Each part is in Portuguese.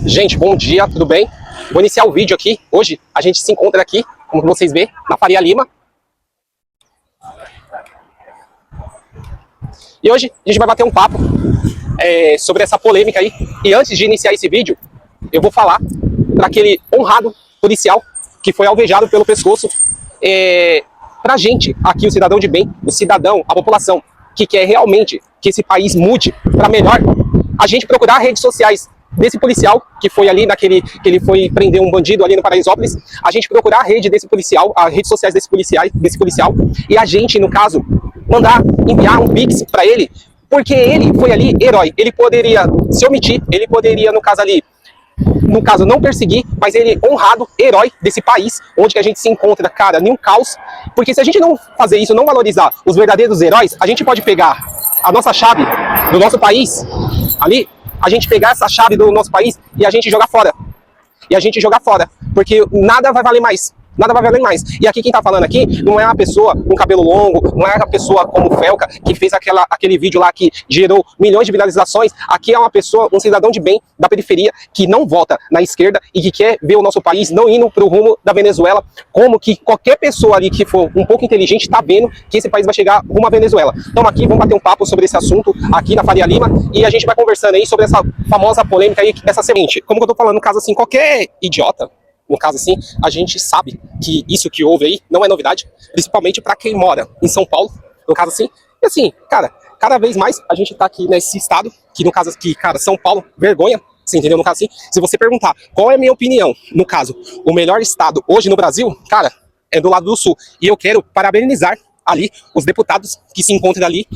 Gente, bom dia, tudo bem? Vou iniciar o vídeo aqui. Hoje a gente se encontra aqui, como vocês veem, na Faria Lima. E hoje a gente vai bater um papo sobre essa polêmica aí. E antes de iniciar esse vídeo, eu vou falar para aquele honrado policial que foi alvejado pelo pescoço. Pra gente, aqui o cidadão de bem, o cidadão, a população, que quer realmente que esse país mude para melhor, a gente procurar redes sociais desse policial, que foi ali naquele, que ele foi prender um bandido ali no Paraisópolis, a gente procurar a rede desse policial, as redes sociais desse policial, e a gente, no caso, enviar um pix para ele, porque ele foi ali herói, ele poderia se omitir, ele poderia, no caso, não perseguir, mas ele honrado, herói desse país, onde que a gente se encontra, cara, em um caos, porque se a gente não fazer isso, não valorizar os verdadeiros heróis, a gente pode pegar a nossa chave do nosso país, ali, a gente pegar essa chave do nosso país e a gente jogar fora. E a gente jogar fora, porque nada vai valer mais. Nada vai valer mais. E aqui quem tá falando aqui não é uma pessoa com cabelo longo, não é uma pessoa como o Felca, que fez aquele vídeo lá que gerou milhões de viralizações. Aqui é uma pessoa, um cidadão de bem da periferia, que não vota na esquerda e que quer ver o nosso país não indo pro rumo da Venezuela, como que qualquer pessoa ali que for um pouco inteligente tá vendo que esse país vai chegar rumo à Venezuela. Então aqui vamos bater um papo sobre esse assunto aqui na Faria Lima e a gente vai conversando aí sobre essa famosa polêmica aí, essa semente. Como que eu tô falando, no caso assim, qualquer idiota, no caso assim, a gente sabe que isso que houve aí não é novidade, principalmente para quem mora em São Paulo, no caso assim. E assim, cara, cada vez mais a gente tá aqui nesse estado, que no caso aqui, cara, São Paulo, vergonha, você entendeu? No caso assim, se você perguntar qual é a minha opinião, no caso, o melhor estado hoje no Brasil, cara, é do lado do Sul. E eu quero parabenizar ali os deputados que se encontram ali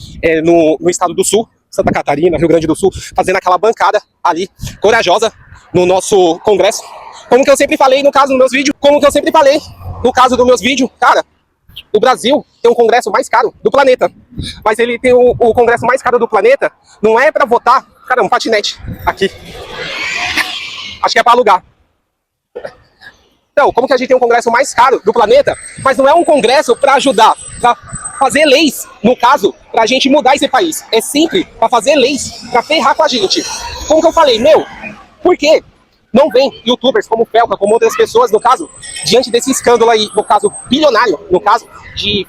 no estado do Sul, Santa Catarina, Rio Grande do Sul, fazendo aquela bancada ali, corajosa, no nosso Congresso. Como que eu sempre falei no caso dos meus vídeos, cara, o Brasil tem um congresso mais caro do planeta. Mas ele tem o congresso mais caro do planeta, não é pra votar, cara, um patinete aqui. Acho que é pra alugar. Então, como que a gente tem um congresso mais caro do planeta, mas não é um congresso pra ajudar, pra fazer leis, no caso, pra gente mudar esse país. É sempre pra fazer leis, pra ferrar com a gente. Como que eu falei, por quê? Não vem youtubers como o Felca, como outras pessoas, no caso, diante desse escândalo aí, no caso, bilionário, no caso, de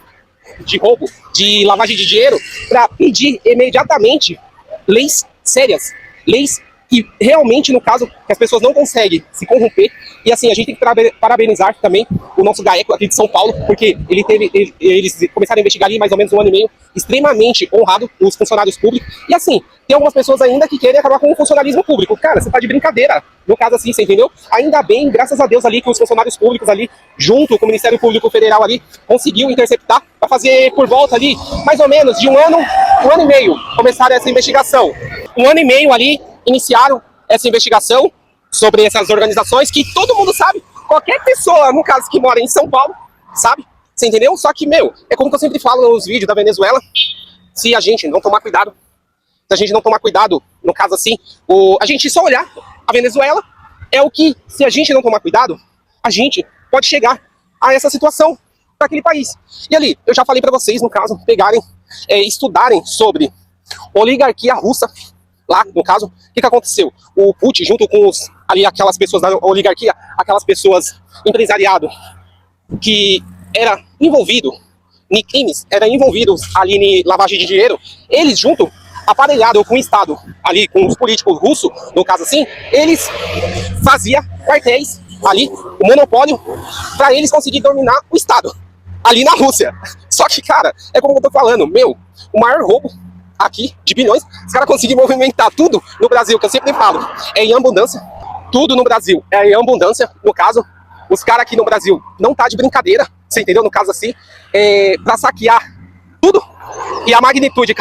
roubo, de lavagem de dinheiro, para pedir imediatamente leis sérias, leis que realmente, no caso, que as pessoas não conseguem se corromper. E assim, a gente tem que parabenizar também o nosso GAECO aqui de São Paulo, porque eles começaram a investigar ali mais ou menos 1 ano e meio, extremamente honrado os funcionários públicos. E assim, tem algumas pessoas ainda que querem acabar com o funcionalismo público. Cara, você tá de brincadeira, no caso assim, você entendeu? Ainda bem, graças a Deus ali, que os funcionários públicos ali, junto com o Ministério Público Federal ali, conseguiu interceptar para fazer por volta ali, mais ou menos de um ano e meio, começaram essa investigação. 1 ano e meio ali, iniciaram essa investigação sobre essas organizações que todo mundo sabe, qualquer pessoa, no caso, que mora em São Paulo, sabe? Você entendeu? Só que, é como que eu sempre falo nos vídeos da Venezuela, se a gente não tomar cuidado, no caso assim, a gente só olhar a Venezuela, é o que, se a gente não tomar cuidado, a gente pode chegar a essa situação para aquele país. E ali, eu já falei para vocês, no caso, estudarem sobre oligarquia russa. Lá, no caso, o que aconteceu? O Putin, junto com aquelas pessoas da oligarquia, aquelas pessoas empresariado que era envolvido em crimes, eram envolvidos ali em lavagem de dinheiro, eles junto, aparelhado com o Estado, ali com os políticos russos, no caso assim, eles faziam quartéis ali, o monopólio, para eles conseguirem dominar o Estado, ali na Rússia. Só que, cara, é como eu tô falando, o maior roubo aqui, de bilhões, os caras conseguem movimentar tudo no Brasil, que eu sempre falo, é em abundância, tudo no Brasil é em abundância, no caso, os caras aqui no Brasil não tá de brincadeira, você entendeu, no caso assim, pra saquear tudo, e a magnitude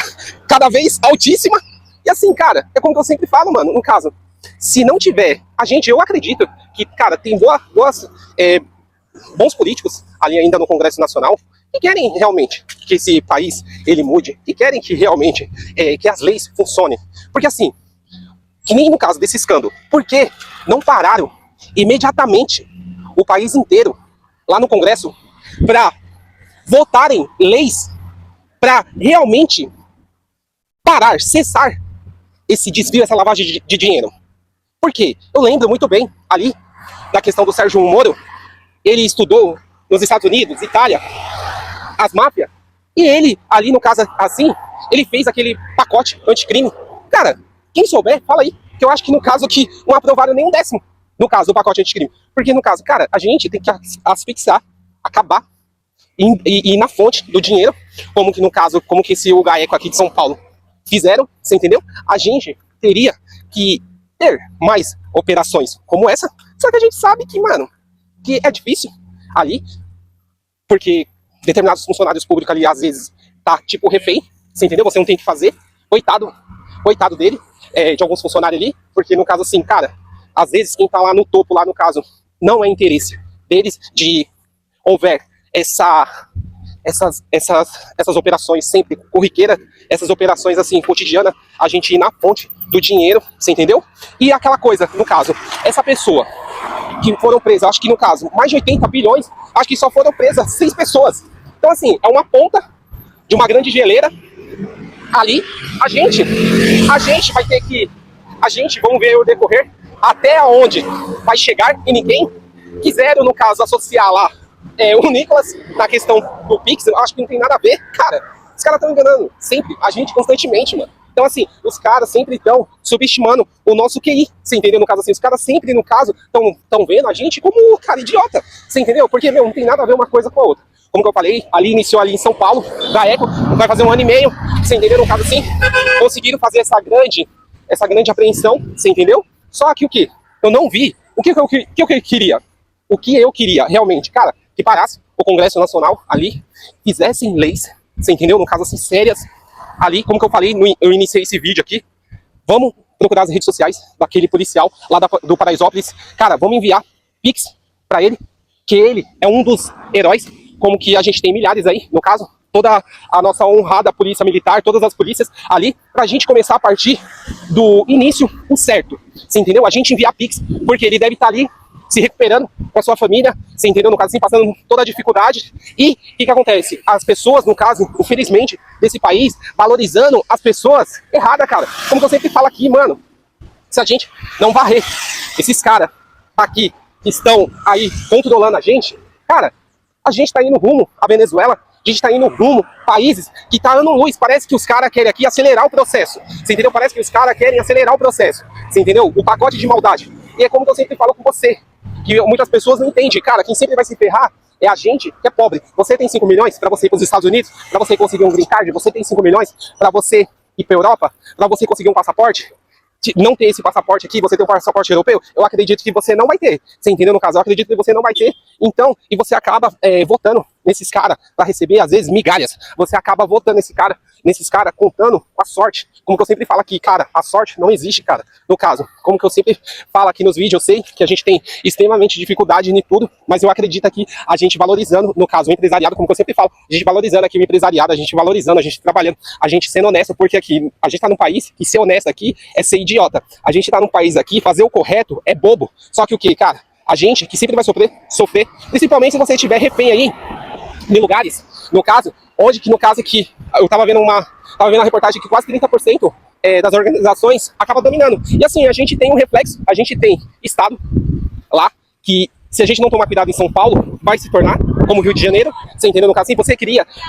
cada vez altíssima, e assim, cara, é como que eu sempre falo, mano, no caso, se não tiver, eu acredito que, cara, tem bons políticos ali ainda no Congresso Nacional, que querem realmente que esse país ele mude, que querem que realmente que as leis funcionem. Porque assim, que nem no caso desse escândalo, por que não pararam imediatamente o país inteiro lá no Congresso para votarem leis para realmente parar, cessar esse desvio, essa lavagem de dinheiro? Porque eu lembro muito bem ali da questão do Sérgio Moro. Ele estudou nos Estados Unidos, Itália, as máfias. E ele, ali no caso assim, ele fez aquele pacote anticrime. Cara, quem souber, fala aí. Que eu acho que no caso que não aprovaram nem um décimo no caso do pacote anticrime. Porque no caso, cara, a gente tem que asfixiar, acabar e ir na fonte do dinheiro, como que no caso, como que esse GAECO aqui de São Paulo fizeram, você entendeu? A gente teria que ter mais operações como essa, só que a gente sabe que, mano, que é difícil ali, porque determinados funcionários públicos ali, às vezes, tá tipo refém, você entendeu? Você não tem o que fazer, coitado dele, de alguns funcionários ali, porque no caso assim, cara, às vezes quem tá lá no topo, lá no caso, não é interesse deles de houver essas operações sempre corriqueiras, essas operações assim, cotidianas, a gente ir na fonte do dinheiro, você entendeu? E aquela coisa, no caso, essa pessoa que foram presas, acho que no caso, mais de 80 bilhões, acho que só foram presas 6 pessoas. Então assim, é uma ponta de uma grande geleira ali, a gente vai ter que, vamos ver o decorrer, até onde vai chegar, e ninguém quiseram, no caso, associar lá o Nicolas na questão do Pix. Eu acho que não tem nada a ver, cara. Os caras estão enganando sempre, a gente constantemente, mano. Então, assim, os caras sempre estão subestimando o nosso QI, você entendeu? No caso, assim, os caras sempre, no caso, estão vendo a gente como, cara, idiota, você entendeu? Porque, meu, não tem nada a ver uma coisa com a outra. Como que eu falei, ali iniciou ali em São Paulo, GAECO, vai fazer 1 ano e meio, você entendeu? No caso, assim, conseguiram fazer essa grande apreensão, você entendeu? Só que o que? Eu não vi. O que eu queria? O que eu queria, realmente, cara, que parasse o Congresso Nacional ali, fizessem leis, você entendeu? No caso, assim, sérias, ali, como que eu falei, eu iniciei esse vídeo aqui, vamos procurar as redes sociais daquele policial lá do Paraisópolis, cara, vamos enviar Pix pra ele, que ele é um dos heróis, como que a gente tem milhares aí, no caso, toda a nossa honrada polícia militar, todas as polícias ali, pra gente começar a partir do início o certo, você entendeu? A gente enviar Pix, porque ele deve estar ali se recuperando com a sua família, você entendeu? No caso, assim, passando toda a dificuldade. E o que acontece? As pessoas, no caso, infelizmente, desse país, valorizando as pessoas erradas, cara. Como que eu sempre falo aqui, mano, se a gente não varrer esses caras aqui que estão aí controlando a gente, cara, a gente tá indo rumo à Venezuela, a gente tá indo rumo a países que tá dando luz. Parece que os caras querem aqui acelerar o processo, você entendeu? Parece que os caras querem acelerar o processo, você entendeu? O pacote de maldade. E é como que eu sempre falo com você, que muitas pessoas não entendem, cara, quem sempre vai se ferrar é a gente que é pobre. Você tem 5 milhões para você ir para os Estados Unidos, para você conseguir um green card, você tem 5 milhões para você ir para a Europa, para você conseguir um passaporte, não ter esse passaporte aqui, você tem um passaporte europeu, eu acredito que você não vai ter, você entendeu? No caso, eu acredito que você não vai ter, então, e você acaba votando nesses caras para receber, às vezes, migalhas, você acaba votando nesses caras, contando com a sorte, como que eu sempre falo aqui, cara, a sorte não existe, cara, no caso, como que eu sempre falo aqui nos vídeos, eu sei que a gente tem extremamente dificuldade em tudo, mas eu acredito que a gente valorizando, no caso, o empresariado, como que eu sempre falo, a gente valorizando aqui o empresariado, a gente valorizando, a gente trabalhando, a gente sendo honesto, porque aqui, a gente tá num país que ser honesto aqui é ser idiota, a gente tá num país aqui, fazer o correto é bobo, só que o que, cara, a gente que sempre vai sofrer, principalmente se você estiver refém aí, em lugares, no caso, onde que no caso aqui, eu tava vendo uma reportagem que quase 30% das organizações acaba dominando. E assim, a gente tem um reflexo, a gente tem estado lá, que se a gente não tomar cuidado em São Paulo, vai se tornar como Rio de Janeiro, você entendeu? No caso assim,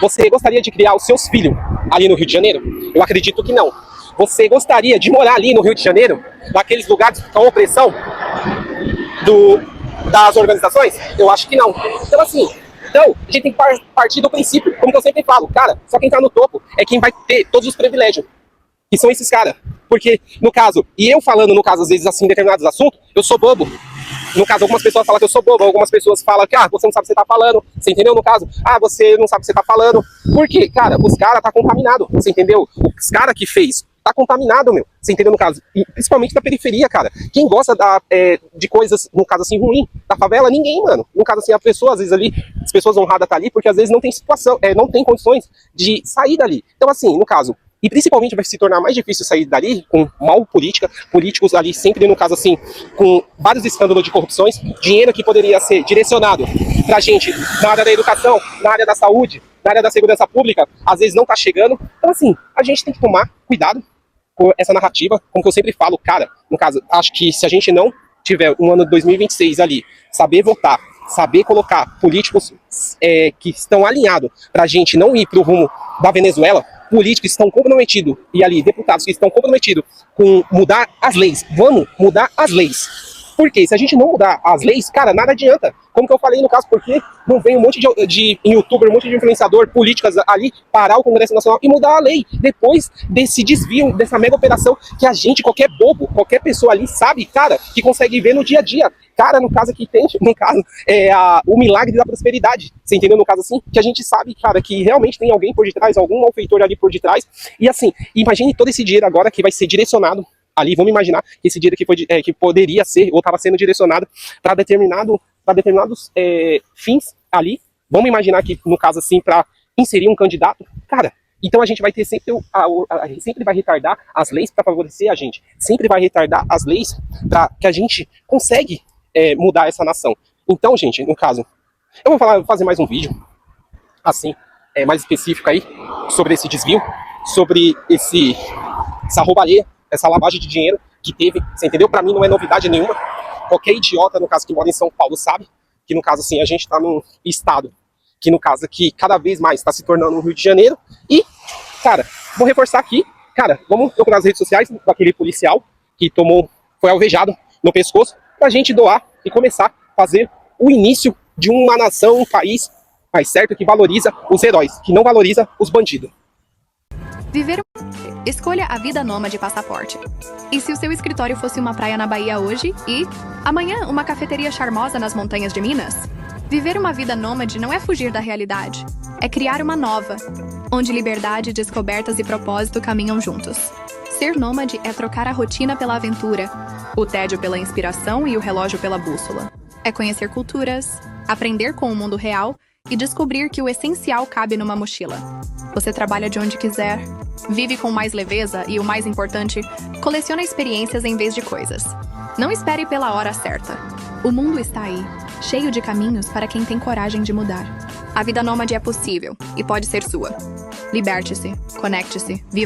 você gostaria de criar os seus filhos ali no Rio de Janeiro? Eu acredito que não. Você gostaria de morar ali no Rio de Janeiro, naqueles lugares com opressão das organizações? Eu acho que não. Então assim, a gente tem que partir do princípio, como que eu sempre falo, cara, só quem tá no topo é quem vai ter todos os privilégios, que são esses caras. Porque, no caso, e eu falando, no caso, às vezes, assim, determinados assuntos, eu sou bobo. No caso, algumas pessoas falam que eu sou bobo, algumas pessoas falam que, você não sabe o que você tá falando, você entendeu? No caso, você não sabe o que você tá falando. Por quê? Cara, os caras tá contaminado, você entendeu? Os caras que fez tá contaminado, meu. Você entendeu, no caso? E principalmente da periferia, cara. Quem gosta de coisas, no caso assim, ruim, da favela? Ninguém, mano. No caso assim, a pessoa, às vezes ali, as pessoas honradas tá ali, porque às vezes não tem situação, não tem condições de sair dali. Então assim, no caso, e principalmente vai se tornar mais difícil sair dali com mal política, políticos ali sempre, no caso assim, com vários escândalos de corrupções, dinheiro que poderia ser direcionado pra gente na área da educação, na área da saúde, na área da segurança pública, às vezes não tá chegando. Então assim, a gente tem que tomar cuidado, por essa narrativa, como que eu sempre falo, cara, no caso, acho que se a gente não tiver um ano de 2026 ali, saber votar, saber colocar políticos que estão alinhados para a gente não ir para o rumo da Venezuela, políticos que estão comprometidos, e ali deputados que estão comprometidos com mudar as leis. Vamos mudar as leis. Porque se a gente não mudar as leis, cara, nada adianta. Como que eu falei no caso, porque não vem um monte de youtuber, um monte de influenciador, políticas ali, parar o Congresso Nacional e mudar a lei. Depois desse desvio, dessa mega operação que a gente, qualquer bobo, qualquer pessoa ali sabe, cara, que consegue ver no dia a dia. Cara, no caso aqui tem, no caso, o milagre da prosperidade. Você entendeu? No caso assim, que a gente sabe, cara, que realmente tem alguém por detrás, algum malfeitor ali por detrás. E assim, imagine todo esse dinheiro agora que vai ser direcionado ali, vamos imaginar que esse dinheiro que poderia ser, ou estava sendo direcionado para determinados fins ali, vamos imaginar que, no caso assim, para inserir um candidato, cara, então a gente vai ter sempre, sempre vai retardar as leis para favorecer a gente, sempre vai retardar as leis para que a gente consegue mudar essa nação. Então, gente, no caso, eu vou fazer mais um vídeo, assim, mais específico aí, sobre esse desvio, sobre essa roubalheira, essa lavagem de dinheiro que teve, você entendeu? Para mim não é novidade nenhuma. Qualquer idiota, no caso, que mora em São Paulo sabe que, no caso, assim, a gente está num estado que, no caso, aqui, cada vez mais está se tornando um Rio de Janeiro. E, cara, vou reforçar aqui, cara, vamos procurar as redes sociais daquele policial que foi alvejado no pescoço, pra gente doar e começar a fazer o início de uma nação, um país mais certo, que valoriza os heróis, que não valoriza os bandidos. Escolha a vida nômade passaporte. E se o seu escritório fosse uma praia na Bahia hoje e amanhã uma cafeteria charmosa nas montanhas de Minas? Viver uma vida nômade não é fugir da realidade, é criar uma nova, onde liberdade, descobertas e propósito caminham juntos. Ser nômade é trocar a rotina pela aventura, o tédio pela inspiração e o relógio pela bússola. É conhecer culturas, aprender com o mundo real e descobrir que o essencial cabe numa mochila. Você trabalha de onde quiser, vive com mais leveza e, o mais importante, coleciona experiências em vez de coisas. Não espere pela hora certa. O mundo está aí, cheio de caminhos para quem tem coragem de mudar. A vida nômade é possível e pode ser sua. Liberte-se, conecte-se, viva.